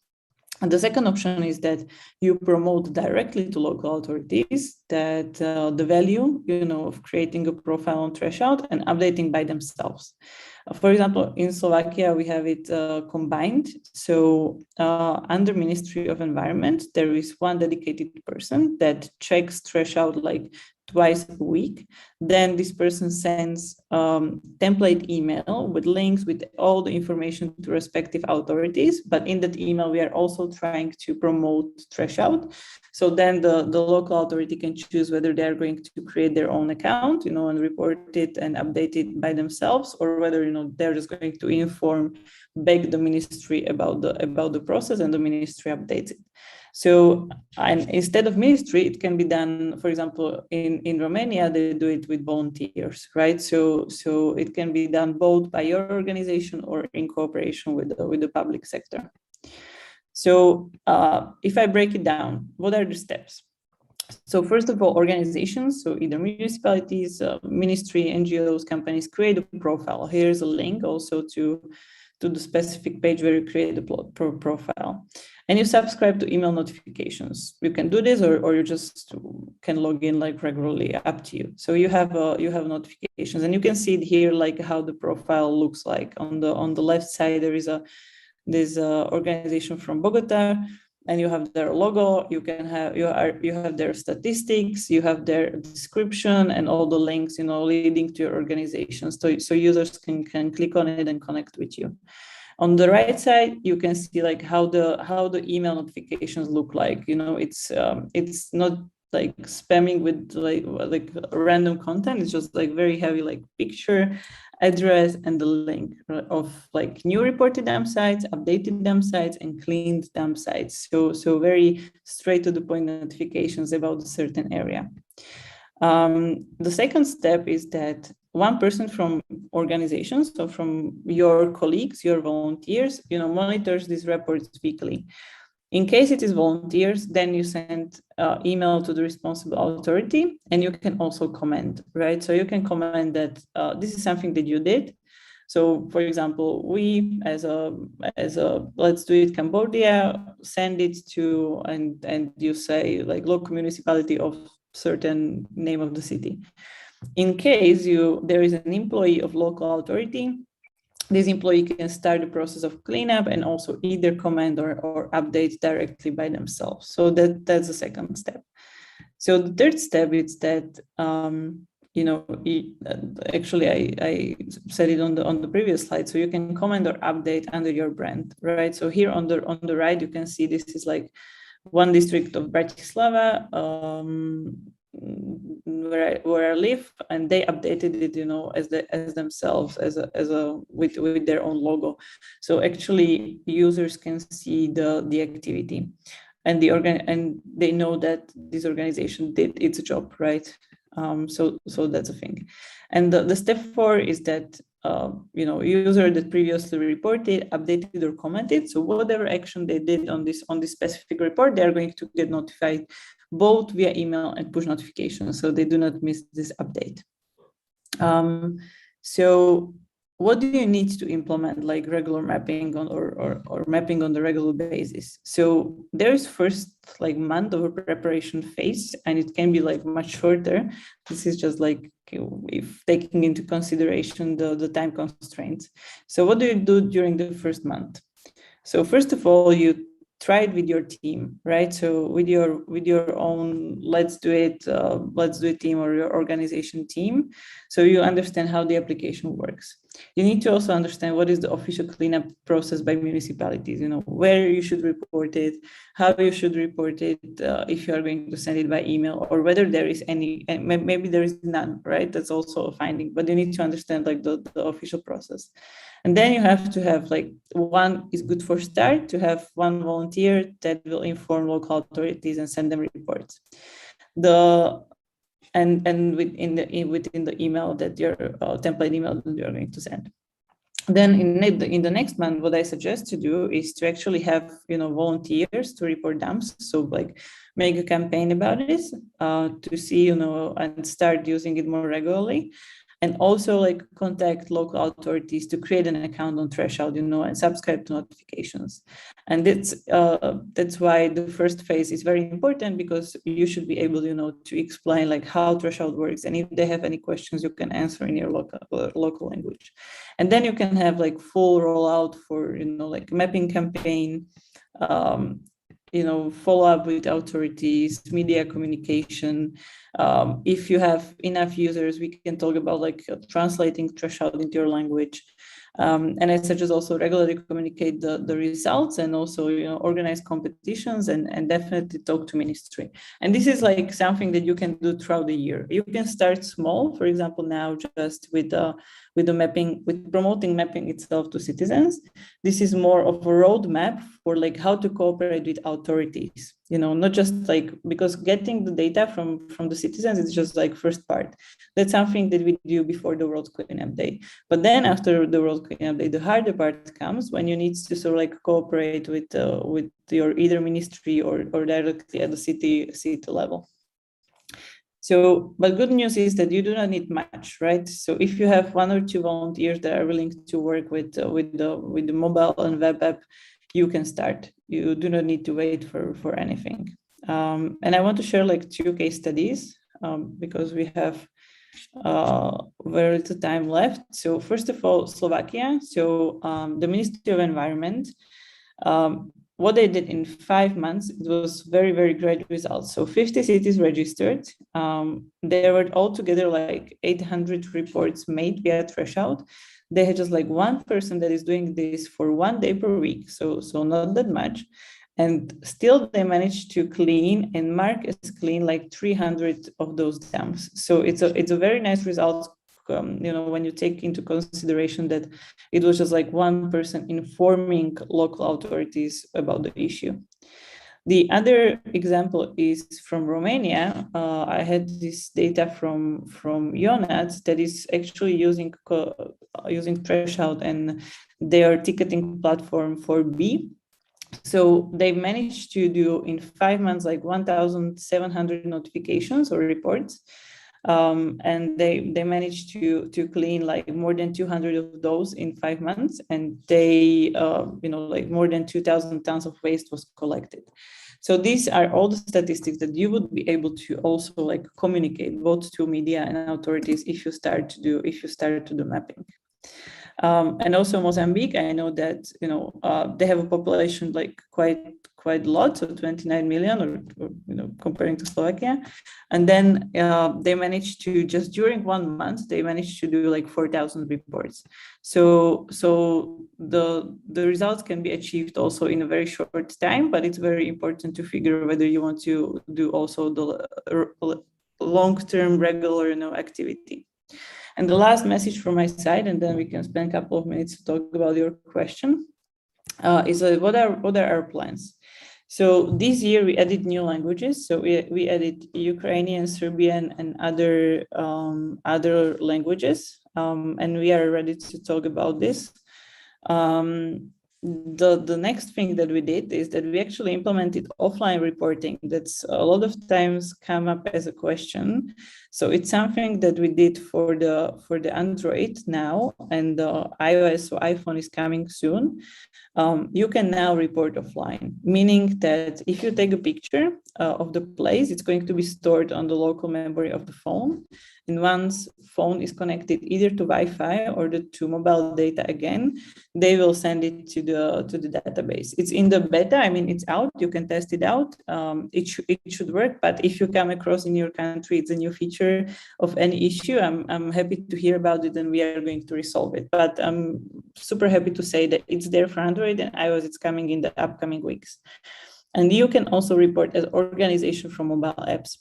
And the second option is that you promote directly to local authorities that the value, you know, of creating a profile on Trashout and updating by themselves. For example, in Slovakia, we have it combined. So under Ministry of Environment, there is one dedicated person that checks Trashout like twice a week. Then this person sends template email with links with all the information to respective authorities. But in that email, we are also trying to promote Trashout. So then the local authority can choose whether they are going to create their own account, you know, and report it and update it by themselves, or whether, you know, they're just going to inform back the ministry about the process, and the ministry updates it. So, and instead of ministry, it can be done, for example, in Romania, they do it with volunteers, right? So it can be done both by your organization or in cooperation with the public sector. So if I break it down, what are the steps? So first of all, organizations, so either municipalities, ministry, NGOs, companies, create a profile. Here's a link also to the specific page where you create the profile. And you subscribe to email notifications. You can do this, or you just can log in like regularly, up to you. So you have notifications, and you can see it here, like how the profile looks like. On the left side, there is this organization from Bogota, and you have their logo. You have their statistics, you have their description, and all the links, you know, leading to your organization. So users can click on it and connect with you. On the right side, you can see like how the email notifications look like. You know, it's not like spamming with like random content. It's just like very heavy, like picture, address, and the link of like new reported dump sites, updated dump sites, and cleaned dump sites. So very straight to the point notifications about a certain area. The second step is that one person from organizations, so from your colleagues, your volunteers, you know, monitors these reports weekly. In case it is volunteers, then you send email to the responsible authority, and you can also comment, right? So you can comment that this is something that you did. So, for example, we as a Let's Do It Cambodia send it to, and you say like local municipality of certain name of the city. In case there is an employee of local authority, this employee can start the process of cleanup and also either comment or update directly by themselves. So that's the second step. So the third step is that you know, actually I said it on the previous slide. So you can comment or update under your brand, right? So here on the right, you can see this is like one district of Bratislava, where I live, and they updated it, you know, as themselves, with their own logo. So actually, users can see the activity, and and they know that this organization did its job, right? So that's a thing. And the step 4 is that you know, user that previously reported, updated, or commented. So whatever action they did on this specific report, they are going to get notified both via email and push notifications, so they do not miss this update. So what do you need to implement like regular mapping on or mapping on the regular basis? So there's first like month of a preparation phase, and it can be like much shorter. This is just like if taking into consideration the time constraints. So what do you do during the first month? So first of all, you try it with your team, right? So with your own Let's Do It team or your organization team, so you understand how the application works. You need to also understand what is the official cleanup process by municipalities, you know, where you should report it, how you should report it, if you are going to send it by email, or whether there is any, and maybe there is none, right? That's also a finding, but you need to understand like the official process. And then you have to have like, one is good for start, to have one volunteer that will inform local authorities and send them reports. And within the email that your template email that you're going to send. Then in the next month, what I suggest to do is to actually have, you know, volunteers to report dumps. So like make a campaign about this to see, you know, and start using it more regularly. And also like contact local authorities to create an account on Trashout, you know, and subscribe to notifications. And that's why the first phase is very important, because you should be able, you know, to explain like how Trashout works. And if they have any questions, you can answer in your local language. And then you can have like full rollout for, you know, like mapping campaign, follow up with authorities, media communication. If you have enough users, we can talk about like translating Trashout into your language. And as such as also regularly communicate the results, and also organize competitions, and definitely talk to ministry. And this is like something that you can do throughout the year. You can start small, for example, now just with the mapping, with promoting mapping itself to citizens. This is more of a roadmap for like how to cooperate with authorities, not just like, because getting the data from the citizens is just like first part. That's something that we do before the World Cleanup Day. But then after the World Cleanup Day, the harder part comes when you need to sort of like cooperate with your either ministry or directly at the city level. So, but good news is that you do not need much, right? So if you have 1 or 2 volunteers that are willing to work with the mobile and web app, you can start. You do not need to wait for anything. And I want to share like 2 case studies because we have very little time left. So first of all, Slovakia. So the Ministry of Environment, what they did in 5 months, it was very, very great results. So 50 cities registered. There were altogether like 800 reports made via Trashout. They had just like 1 person that is doing this for 1 day per week. So not that much. And still they managed to clean and mark as clean like 300 of those dams. So it's a very nice result, when you take into consideration that it was just like 1 person informing local authorities about the issue. The other example is from Romania. I had this data from Ionat that is actually using Trashout and their ticketing platform for B. So they managed to do in 5 months like 1,700 notifications or reports, and they managed to clean like more than 200 of those in 5 months, and they like more than 2,000 tons of waste was collected. So these are all the statistics that you would be able to also like communicate both to media and authorities if you start to do mapping. And also Mozambique, I know that they have a population like quite a lot, so 29 million, or comparing to Slovakia, and then they managed to, just during 1 month, they managed to do like 4,000 reports. So the results can be achieved also in a very short time, but it's very important to figure whether you want to do also the long-term regular activity. And the last message from my side, and then we can spend a couple of minutes to talk about your question, is what are our plans? So this year we added new languages. So we added Ukrainian, Serbian, and other languages, and we are ready to talk about this. The next thing that we did is that we actually implemented offline reporting. That's a lot of times come up as a question. So it's something that we did for the Android now, and the iOS, so iPhone is coming soon. You can now report offline, meaning that if you take a picture of the place, it's going to be stored on the local memory of the phone. And once phone is connected either to Wi-Fi or to mobile data again, they will send it to the database. It's in the beta. I mean, it's out. You can test it out. It should work. But if you come across in your country, it's a new feature of any issue, I'm happy to hear about it, and we are going to resolve it. But I'm super happy to say that it's there for Android and iOS. It's coming in the upcoming weeks. And you can also report as organization from mobile apps.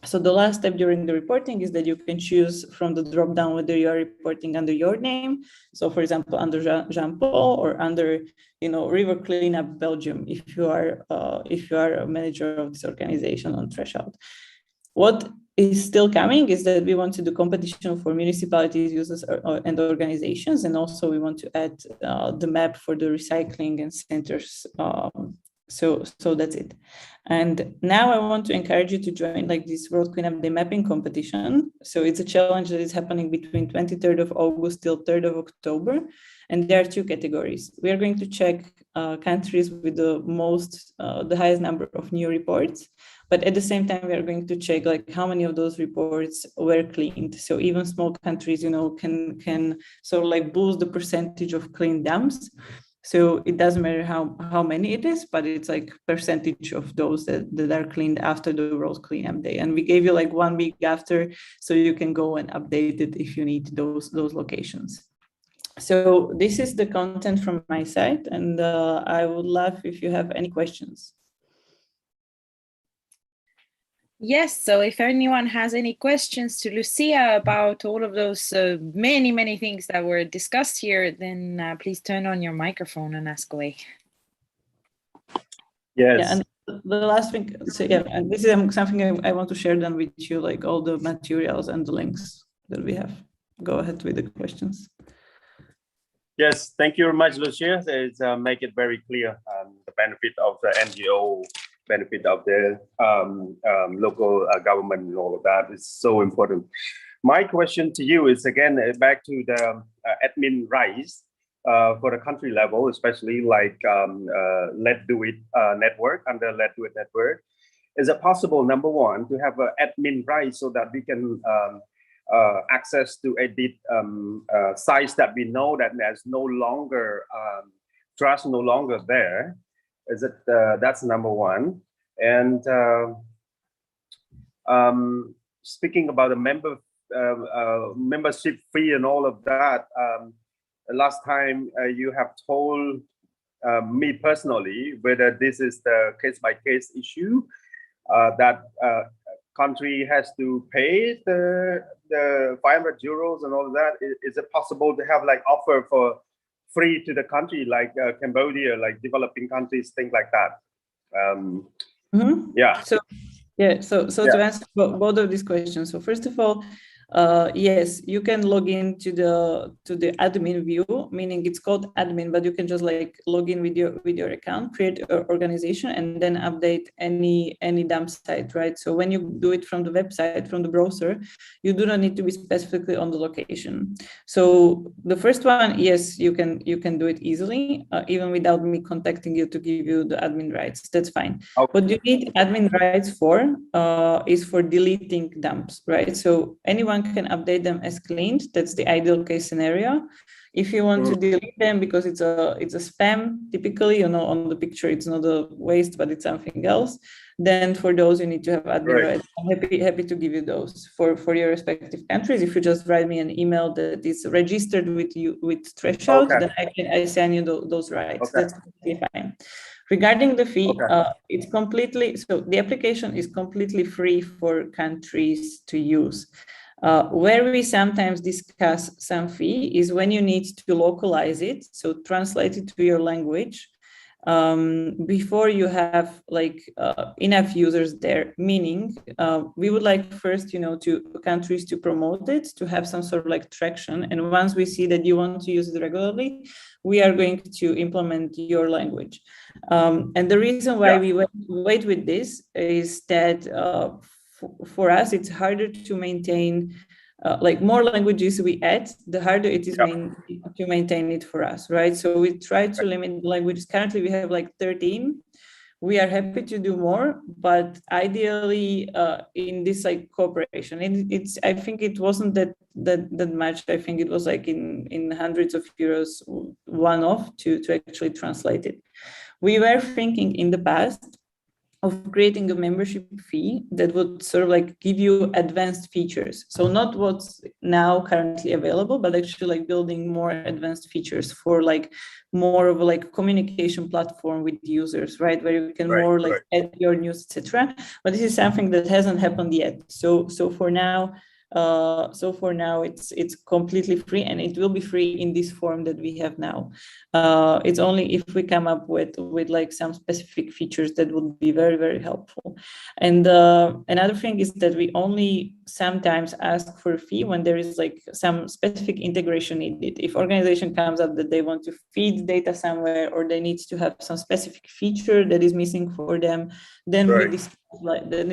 So the last step during the reporting is that you can choose from the drop-down whether you are reporting under your name. So for example, under Jean-Paul, or under River Cleanup Belgium, if you are a manager of this organization on Trashout. What is still coming is that we want to do competition for municipalities, users, and organizations, and also we want to add the map for the recycling and centers. So that's it. And now I want to encourage you to join like this World Cleanup Day mapping competition. So it's a challenge that is happening between 23rd of August till 3rd of October. And there are 2 categories. We are going to check countries with the highest number of new reports. But at the same time, we are going to check like how many of those reports were cleaned. So even small countries, can sort of like boost the percentage of clean dams. So it doesn't matter how many it is, but it's like percentage of those that are cleaned after the World Cleanup Day. And we gave you like 1 week after, so you can go and update it if you need those locations. So this is the content from my side, and I would love if you have any questions. Yes, so if anyone has any questions to Lucia about all of those many things that were discussed here, then please turn on your microphone and ask away. Yes. Yeah, and the last thing, so yeah, and this is something I want to share then with you, like all the materials and the links that we have. Go ahead with the questions. Yes, thank you very much, Lucia. It's make it very clear the benefit of the NGO, benefit of the local government, and all of that is so important. My question to you is again back to the admin rights for the country level, especially like Let's Do It network, under Let's Do It network. Is it possible, number one, to have an admin right so that we can access to edit sites that we know that there's no longer trust no longer there? Is it that's number one? And speaking about the membership fee and all of that, last time you have told me personally whether this is the case-by-case issue that country has to pay the 500 euros and all of that. Is it possible to have like offer for free to the country like Cambodia, like developing countries, things like that? Yeah. So to answer both of these questions. So first of all, yes, you can log in to the admin view, meaning it's called admin, but you can just like log in with your account, create an organization, and then update any dump site, right? So when you do it from the website, from the browser, you do not need to be specifically on the location. So the first one, yes, you can do it easily, even without me contacting you to give you the admin rights. That's fine. Okay. What you need admin rights for is for deleting dumps, right? So anyone can update them as cleaned. That's the ideal case scenario. If you want to delete them because it's a spam, typically, on the picture it's not a waste, but it's something else, then for those you need to have admin rights. I'm happy to give you those for your respective countries. If you just write me an email that is registered with Trashout, then I send you those rights. That's completely fine. Regarding the fee, it's completely, so the application is completely free for countries to use. Where we sometimes discuss some fee is when you need to localize it, so translate it to your language before you have like enough users there. Meaning, we would like first, to countries to promote it, to have some sort of like traction. And once we see that you want to use it regularly, we are going to implement your language. And the reason why we wait with this is that for us, it's harder to maintain, like more languages we add, the harder it is to maintain it for us, right? So we try to limit languages. Currently, we have like 13. We are happy to do more, but ideally in this like cooperation, I think it wasn't that much. I think it was like in hundreds of euros one-off to actually translate it. We were thinking in the past of creating a membership fee that would sort of like give you advanced features. So not what's now currently available, but actually like building more advanced features for like more of a like communication platform with users, right? Where you can more like add your news, etc. But this is something that hasn't happened yet. So for now, it's completely free, and it will be free in this form that we have now. It's only if we come up with like some specific features that would be very, very helpful. And another thing is that we only sometimes ask for a fee when there is like some specific integration needed. If organization comes up that they want to feed data somewhere, or they need to have some specific feature that is missing for them, then we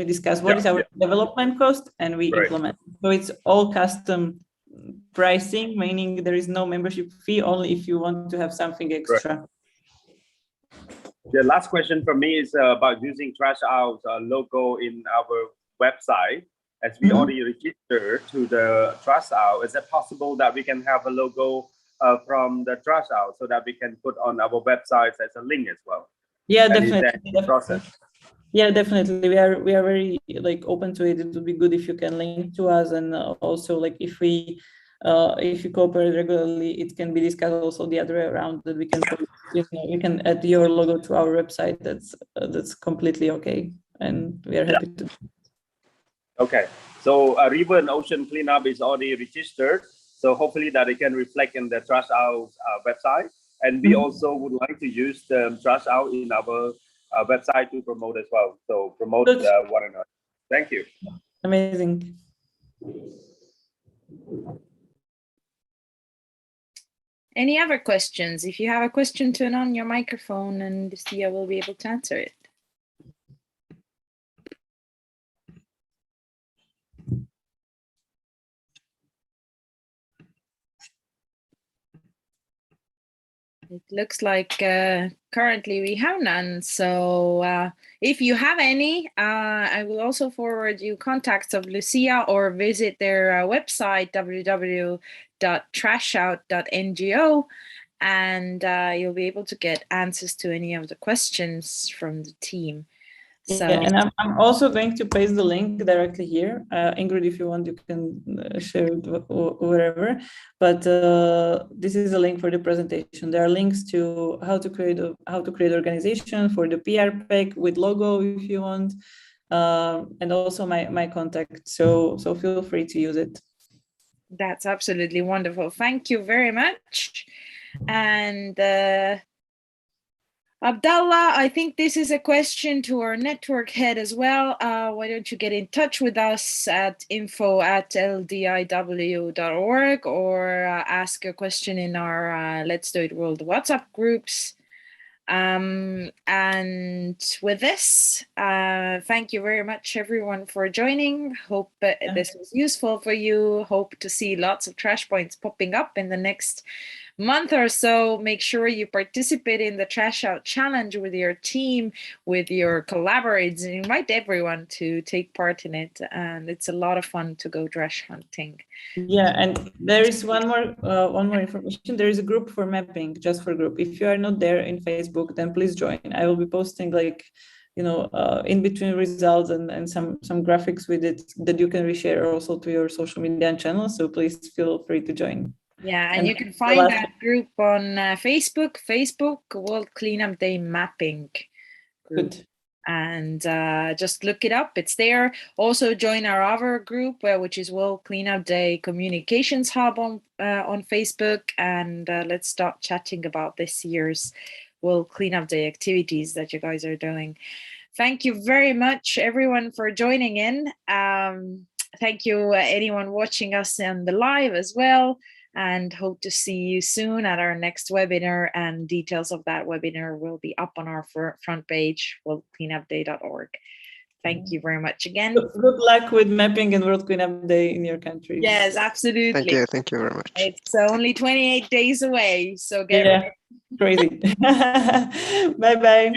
discuss what is our development cost, and we implement. So it's all custom pricing, meaning there is no membership fee, only if you want to have something extra. The last question for me is about using Trashout logo in our website. As we already registered to the Trashout, is it possible that we can have a logo from the Trashout so that we can put on our websites as a link as well? Yeah, And is definitely. that process? Yeah, definitely. We are very like open to it. It would be good if you can link to us, and also like if you cooperate regularly, it can be discussed also the other way around, that we can put, you can add your logo to our website. That's completely okay, and we are happy to. Okay, so river and ocean cleanup is already registered, so hopefully that it can reflect in the Trashout website, and we also would like to use the Trashout in our website to promote as well. So promote one another. Thank you. Amazing. Any other questions? If you have a question, turn on your microphone and Lucia will be able to answer it. It looks like currently we have none. So if you have any, I will also forward you contacts of Lucia or visit their website, www.trashout.ngo, and you'll be able to get answers to any of the questions from the team. So, yeah, and I'm also going to paste the link directly here. Ingrid, if you want, you can share it wherever. But this is a link for the presentation. There are links to how to create organization, for the PR pack with logo if you want, and also my contact. So feel free to use it. That's absolutely wonderful. Thank you very much. And Abdallah, I think this is a question to our network head as well. Why don't you get in touch with us at info@ldiw.org or ask a question in our Let's Do It World WhatsApp groups. And with this, thank you very much, everyone, for joining. Hope this was useful for you. Hope to see lots of trash points popping up in the next month or so. Make sure you participate in the Trashout challenge with your team, with your collaborators, and invite everyone to take part in it. And it's a lot of fun to go trash hunting. Yeah, and there is one more information. There is a group for mapping, just for group. If you are not there in Facebook, then please join. I will be posting like, in between results and some graphics with it that you can reshare also to your social media and channels. So please feel free to join. Yeah, and you can find that group on Facebook World Cleanup Day Mapping group. Good. And just look it up. It's there. Also join our other group, which is World Cleanup Day Communications Hub on Facebook. And let's start chatting about this year's World Cleanup Day activities that you guys are doing. Thank you very much, everyone, for joining in. Thank you, anyone watching us on the live as well. And hope to see you soon at our next webinar, and details of that webinar will be up on our front page, worldcleanupday.org. Thank you very much again. Good luck with mapping and World Cleanup Day in your country. Yes, absolutely. Thank you very much. It's only 28 days away, so get ready. Crazy. Bye-bye.